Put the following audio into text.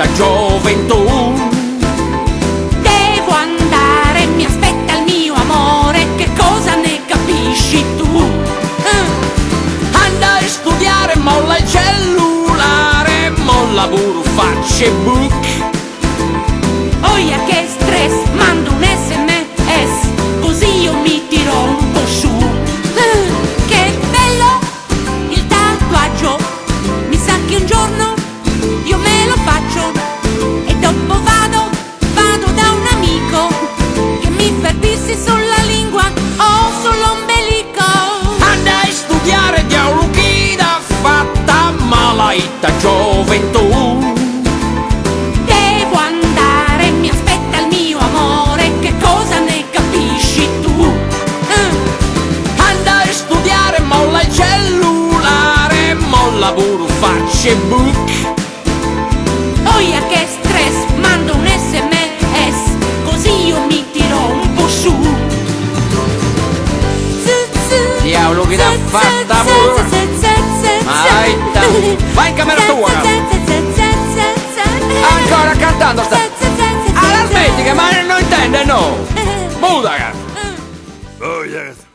malata gioventù. Devo andare, mi aspetta il mio amore, che cosa ne capisci tu? Andai a studiare, molla il cellulare, molla burufacce book. Oia che stress, mando un SMS, così io mi tiro un po' su. Che bello il tatuaggio, mi sa che un giorno io me lo faccio. E dopo vado da un amico che mi fa dirsi sulla lingua o sull'ombelico. Andai a studiare diaoluchina fatta, malata gioventù. Devo andare, mi aspetta il mio amore, che cosa ne capisci tu? Andai a studiare, molla il cellulare, molla burufacce book. Oia che stress, mando un SMS, così io mi tiro un po' su. Diavolo che t'ha fatta pure. Malaita, vai in camera tua. Ancora cantando sta. Alla smetti che ma non intende no. Muda. Oh yes.